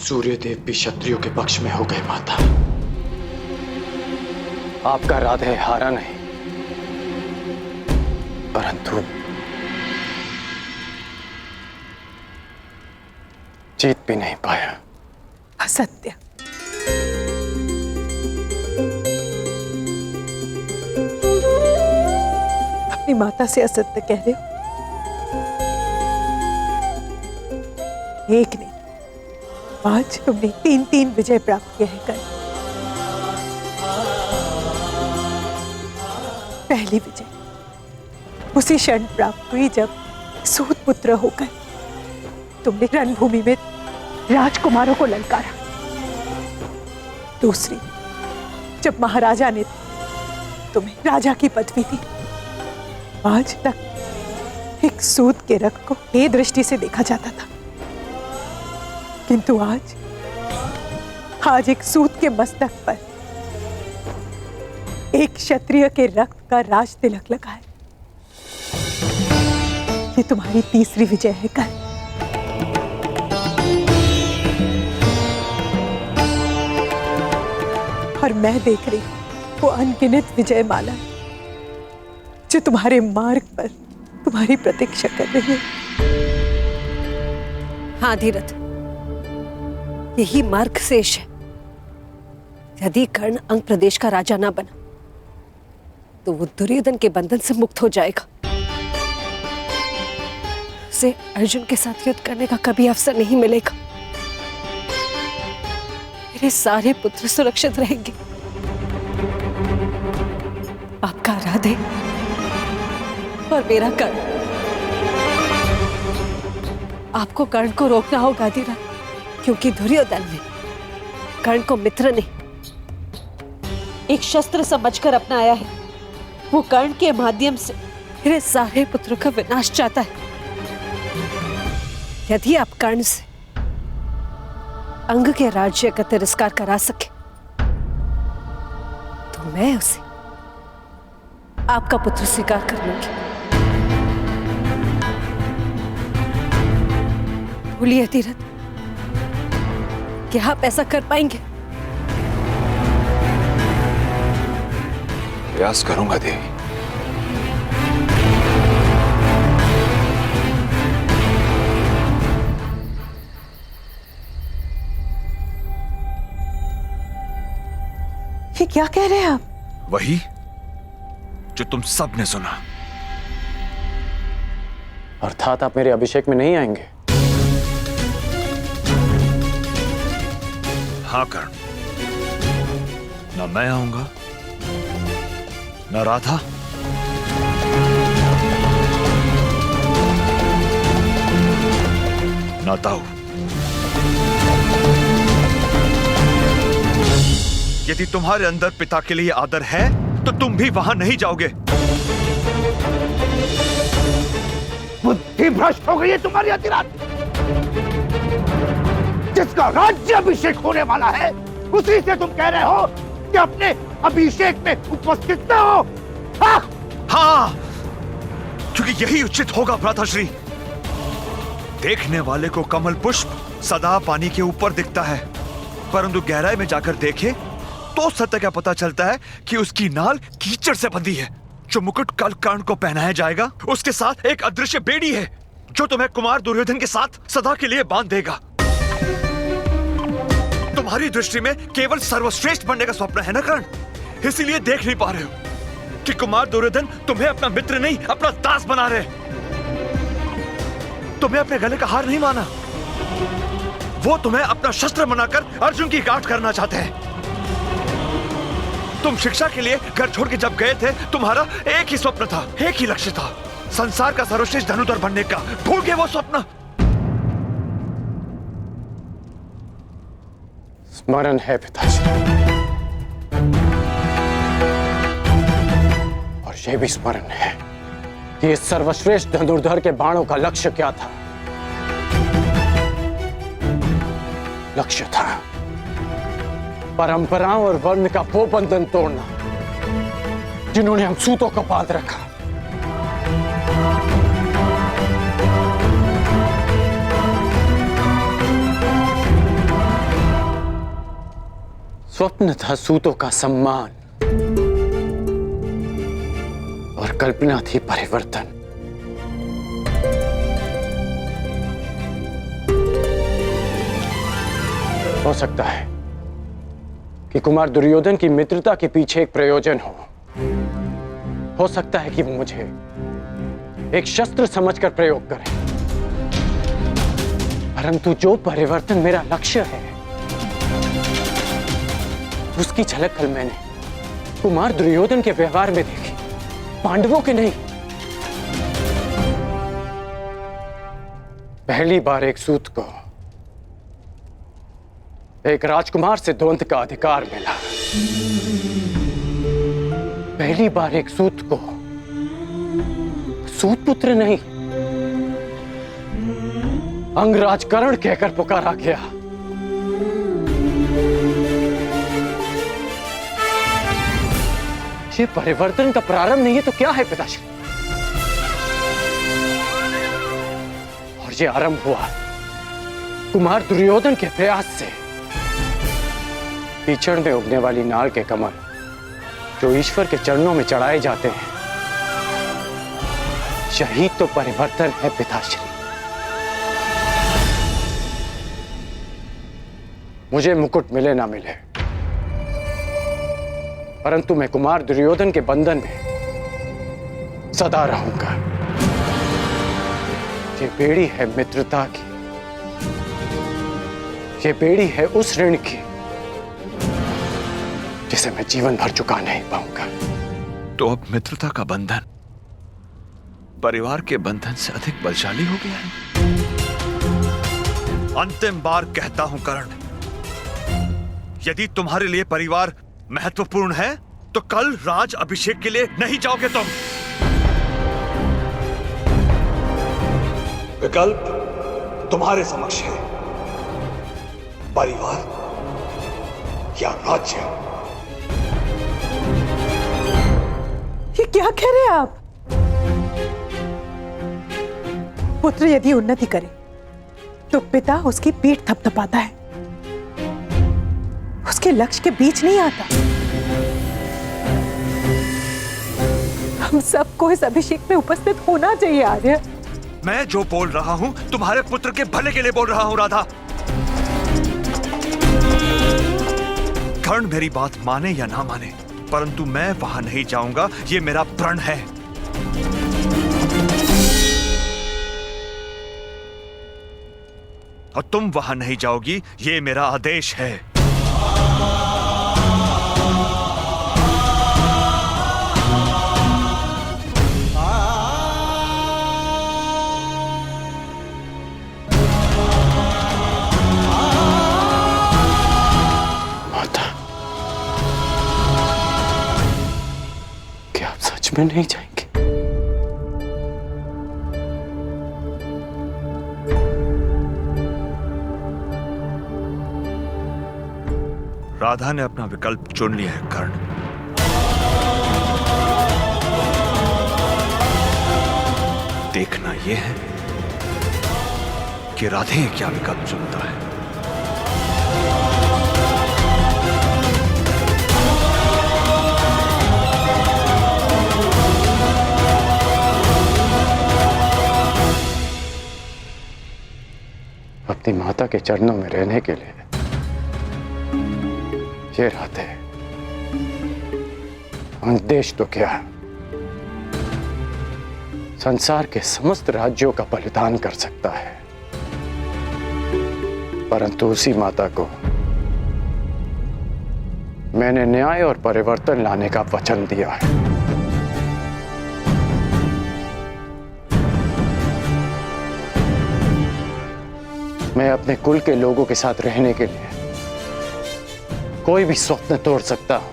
सूर्यदेव भी क्षत्रियों के पक्ष में हो गए माता। आपका राधे हारा नहीं, परंतु जीत भी नहीं पाया। असत्य। अपनी माता से असत्य कह रहे हो? एक नहीं, आज तुमने 3-3 विजय प्राप्त किए हैं। कल पहली विजय उसी क्षण प्राप्त हुई जब सूत पुत्र होकर तुमने रणभूमि में राजकुमारों को ललकारा। दूसरी, जब महाराजा ने तुम्हें राजा की पदवी दी। आज तक एक सूत के रक्त को हे दृष्टि से देखा जाता था, किंतु आज एक सूत के मस्तक पर एक क्षत्रिय के रक्त का राज तिलक लगा है। ये तुम्हारी तीसरी विजय है कल। और मैं देख रही हूं वो अनगिनत विजय माला जो तुम्हारे मार्ग पर तुम्हारी प्रतीक्षा कर रही है। हाँ धीरथ, यही मार्ग शेष है। यदि कर्ण अंग प्रदेश का राजा ना बना तो वो दुर्योधन के बंधन से मुक्त हो जाएगा। उसे अर्जुन के साथ युद्ध करने का कभी अवसर नहीं मिलेगा। मेरे सारे पुत्र सुरक्षित रहेंगे। आपका राधे और मेरा कर्ण। आपको कर्ण को रोकना होगा धीरथ, क्योंकि दुर्योधन ने कर्ण को मित्र नहीं, एक शस्त्र समझकर अपनाया है। वो कर्ण के माध्यम से मेरे सारे पुत्रों का विनाश चाहता है। यदि आप कर्ण से अंग के राज्य का तिरस्कार करा सके तो मैं उसे आपका पुत्र स्वीकार कर लूंगी। बोलिए धीरथ, क्या आप ऐसा कर पाएंगे? प्रयास करूंगा देवी। ये क्या कह रहे हैं आप? वही जो तुम सब ने सुना। अर्थात आप मेरे अभिषेक में नहीं आएंगे? हाँ कर्ण, ना मैं आऊंगा, ना राधा, ना ताऊ। यदि तुम्हारे अंदर पिता के लिए आदर है तो तुम भी वहां नहीं जाओगे। बुद्धि भ्रष्ट हो गई है तुम्हारी अधिराज। जिसका राज्य अभिषेक होने वाला है उसी से तुम कह रहे हो कि अपने अभिषेक में उपस्थित न हो। हाँ, क्योंकि यही उचित होगा भ्राताश्री। देखने वाले को कमल पुष्प सदा पानी के ऊपर दिखता है, परंतु गहराई में जाकर देखे तो सत्य क्या पता चलता है कि उसकी नाल कीचड़ से बंधी है। जो मुकुट कल कर्ण को पहनाया जाएगा उसके साथ एक अदृश्य बेड़ी है जो तुम्हें कुमार दुर्योधन के साथ सदा के लिए बांध देगा। तुम्हारी दृष्टि में केवल सर्वश्रेष्ठ बनने का स्वप्न है ना कर्ण, इसीलिए देख नहीं पा रहे हो कि कुमार दुर्योधन तुम्हें अपना मित्र नहीं अपना दास बना रहे। तुम्हें अपने गले का हार नहीं माना, वो तुम्हें अपना शस्त्र बनाकर अर्जुन की गांठ करना चाहते हैं। तुम शिक्षा के लिए घर छोड़ के जब गए थे तुम्हारा एक ही स्वप्न था, एक ही लक्ष्य था, संसार का सर्वश्रेष्ठ धनुधर बनने का। भूल गए वो स्वप्न? स्मरण है पिताजी, और यह भी स्मरण है कि इस सर्वश्रेष्ठ धनुर्धर के बाणों का लक्ष्य क्या था। लक्ष्य था परंपराओं और वर्ण का वो बंधन तोड़ना जिन्होंने हम सूतों को बांध रखा। स्वप्न था सूतों का सम्मान और कल्पना थी परिवर्तन। हो सकता है कि कुमार दुर्योधन की मित्रता के पीछे एक प्रयोजन हो सकता है कि वो मुझे एक शस्त्र समझकर प्रयोग करे, परंतु जो परिवर्तन मेरा लक्ष्य है उसकी झलक कल मैंने कुमार दुर्योधन के व्यवहार में देखी, पांडवों के नहीं। पहली बार एक सूत को एक राजकुमार से द्वंद्व का अधिकार मिला। पहली बार एक सूत को सूत पुत्र नहीं, अंगराज कर्ण कहकर पुकारा गया। ये परिवर्तन का प्रारंभ नहीं है तो क्या है पिताश्री? और ये आरंभ हुआ कुमार दुर्योधन के प्रयास से। कीचड़ में उगने वाली नाल के कमल जो ईश्वर के चरणों में चढ़ाए जाते हैं, यही तो परिवर्तन है पिताश्री। मुझे मुकुट मिले ना मिले, परंतु मैं कुमार दुर्योधन के बंधन में सदा रहूंगा। ये बेड़ी है मित्रता की, ये बेड़ी है उस ऋण की जिसे मैं जीवन भर चुका नहीं पाऊंगा। तो अब मित्रता का बंधन परिवार के बंधन से अधिक बलशाली हो गया है। अंतिम बार कहता हूं कर्ण, यदि तुम्हारे लिए परिवार महत्वपूर्ण है तो कल राज अभिषेक के लिए नहीं जाओगे तुम। विकल्प तुम्हारे समक्ष है, परिवार या राज्य। ये क्या कह रहे हैं आप? पुत्र यदि उन्नति करे तो पिता उसकी पीठ थपथपाता है, उसके लक्ष्य के बीच नहीं आता। हम सबको इस अभिषेक में उपस्थित होना चाहिए आर्य। मैं जो बोल रहा हूं तुम्हारे पुत्र के भले के लिए बोल रहा हूं राधा। कर्ण मेरी बात माने या ना माने, परंतु मैं वहां नहीं जाऊंगा, ये मेरा प्रण है। और तुम वहां नहीं जाओगी, ये मेरा आदेश है। में नहीं जाएंगे? राधा ने अपना विकल्प चुन लिया है कर्ण। देखना यह है कि राधे क्या विकल्प चुनता है। अपनी माता के चरणों में रहने के लिए ये राधे देश तो क्या, संसार के समस्त राज्यों का बलिदान कर सकता है, परंतु उसी माता को मैंने न्याय और परिवर्तन लाने का वचन दिया है। मैं अपने कुल के लोगों के साथ रहने के लिए कोई भी स्वप्न तोड़ सकता हूं,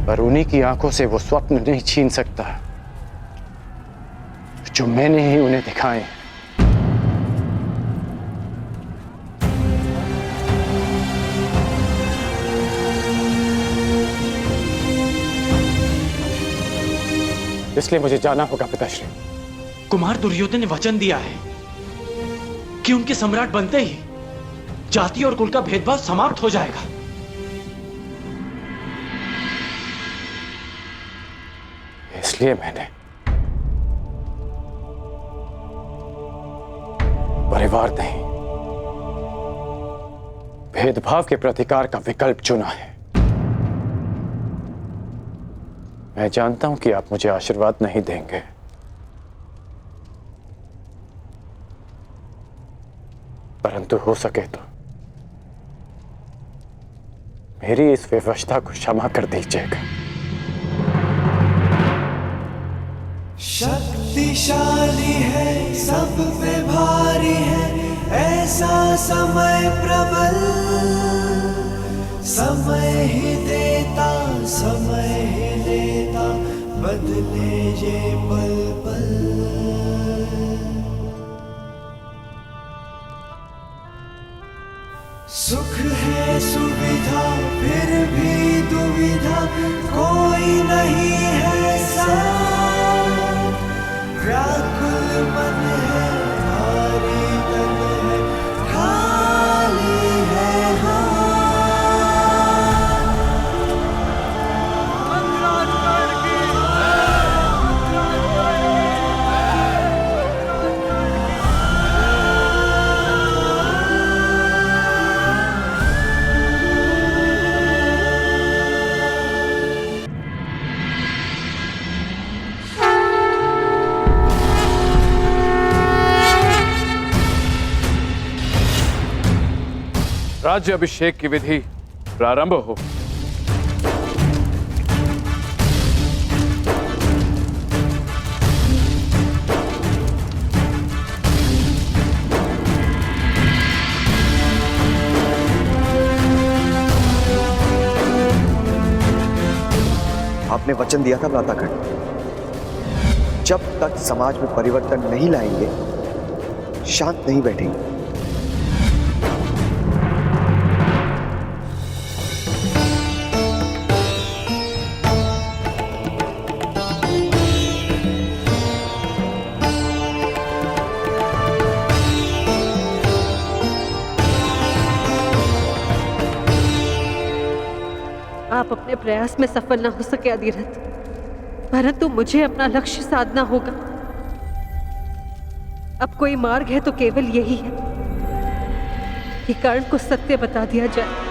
पर उन्हीं की आंखों से वो स्वप्न नहीं छीन सकता जो मैंने ही उन्हें दिखाए। इसलिए मुझे जाना होगा पिताश्री। कुमार दुर्योधन ने वचन दिया है कि उनके सम्राट बनते ही जाति और कुल का भेदभाव समाप्त हो जाएगा। इसलिए मैंने परिवार नहीं, भेदभाव के प्रतिकार का विकल्प चुना है। मैं जानता हूं कि आप मुझे आशीर्वाद नहीं देंगे, परंतु हो सके तो मेरी इस विवशता को क्षमा कर दीजिएगा। शक्तिशाली है, सब पे भारी है, ऐसा समय प्रबल, समय ही देता, समय ही लेता, बदले ये पल पल। सुख है सुविधा, फिर भी दुविधा, कोई नहीं है साथ। व्याकुल मन है, भारी तन है, खाली है हाथ। राज्य अभिषेक की विधि प्रारंभ हो। आपने वचन दिया था भ्रातागण, जब तक समाज में परिवर्तन नहीं लाएंगे शांत नहीं बैठेंगे। आप अपने प्रयास में सफल न हो सके अधिरथ, परंतु मुझे अपना लक्ष्य साधना होगा। अब कोई मार्ग है तो केवल यही है कि कर्ण को सत्य बता दिया जाए।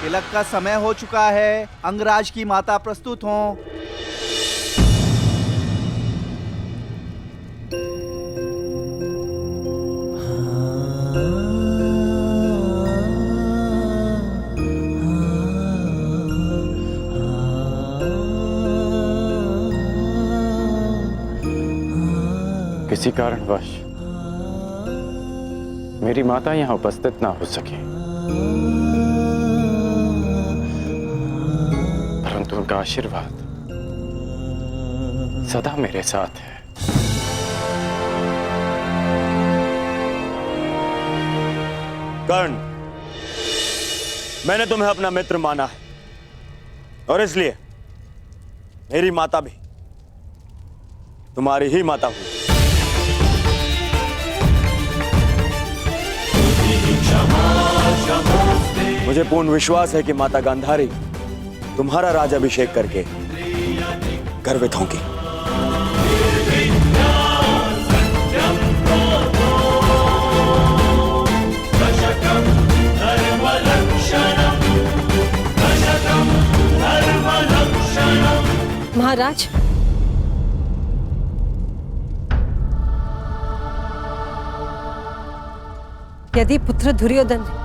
तिलक का समय हो चुका है, अंगराज की माता प्रस्तुत हों। किसी कारणवश मेरी माता यहां उपस्थित ना हो सके, तो उनका आशीर्वाद सदा मेरे साथ है। कर्ण, मैंने तुम्हें अपना मित्र माना है और इसलिए मेरी माता भी तुम्हारी ही माता हुई। मुझे पूर्ण विश्वास है कि माता गांधारी तुम्हारा राज्याभिषेक करके गर्वित होंगी। महाराज, यदि पुत्र दुर्योधन ने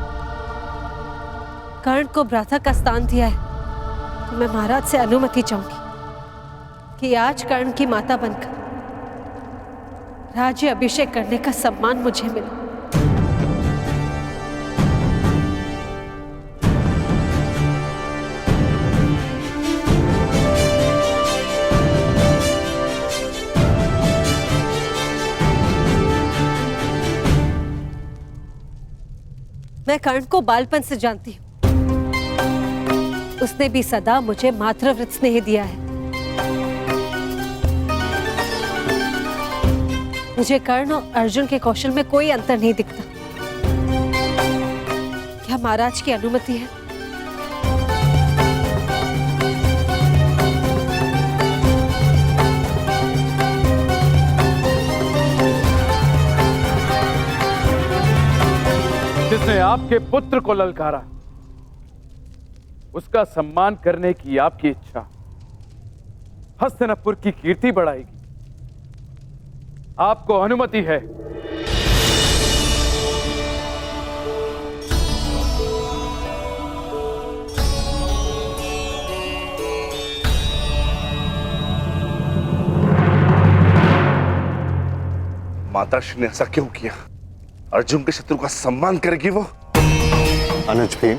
कर्ण को भ्राता का स्थान दिया है तो मैं महाराज से अनुमति चाहूंगी कि आज कर्ण की माता बनकर राज्य अभिषेक करने का सम्मान मुझे मिले। मैं कर्ण को बालपन से जानती हूं। उसने भी सदा मुझे मातृव्रत स्नेह दिया है। मुझे कर्ण और अर्जुन के कौशल में कोई अंतर नहीं दिखता। क्या महाराज की अनुमति है? जिसने आपके पुत्र को ललकारा, उसका सम्मान करने की आपकी इच्छा हस्तिनापुर की कीर्ति बढ़ाएगी। आपको अनुमति है। माताश्री ने ऐसा क्यों किया? अर्जुन के शत्रु का सम्मान करेगी वो? अनुज भीम,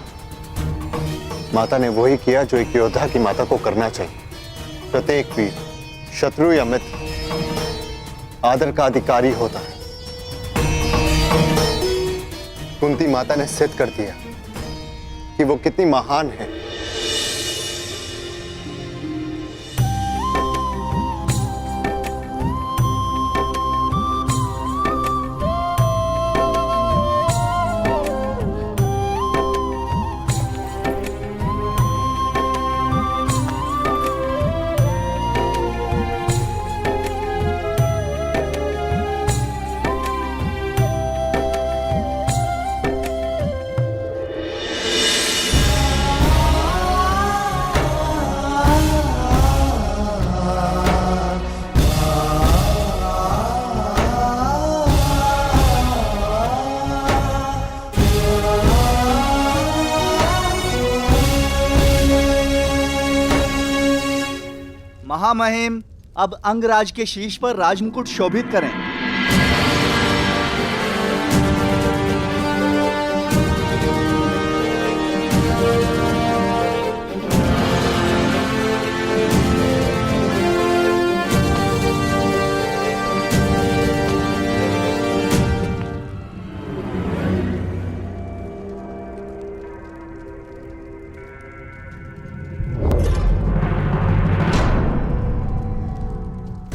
माता ने वही किया जो एक योद्धा की माता को करना चाहिए। प्रत्येक वीर, शत्रु या मित्र, आदर का अधिकारी होता है। कुंती माता ने सिद्ध कर दिया कि वो कितनी महान है। महामहिम, अब अंगराज के शीश पर राजमुकुट शोभित करें।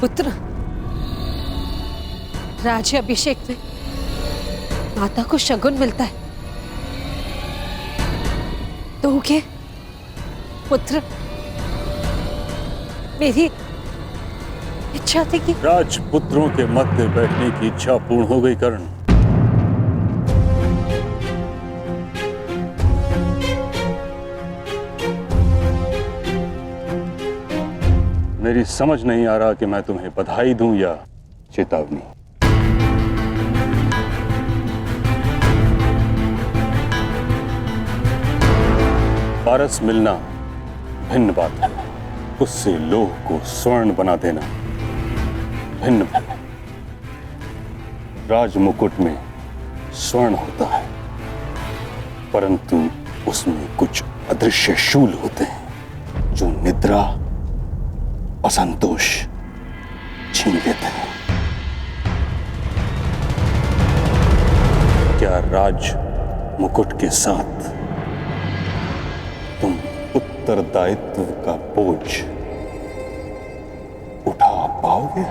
पुत्र, राज्य अभिषेक में माता को शगुन मिलता है। तो क्या पुत्र, मेरी इच्छा थी कि राजपुत्रों के मध्य बैठने की इच्छा पूर्ण हो गई। कर्ण, मेरी समझ नहीं आ रहा कि मैं तुम्हें बधाई दूं या चेतावनी। पारस मिलना भिन्न बात है, उससे लोह को स्वर्ण बना देना भिन्न है। राजमुकुट में स्वर्ण होता है, परंतु उसमें कुछ अदृश्य शूल होते हैं। जो निद्रा और संतोष छीन लेते हैं। क्या राज मुकुट के साथ तुम उत्तरदायित्व का बोझ उठा पाओगे?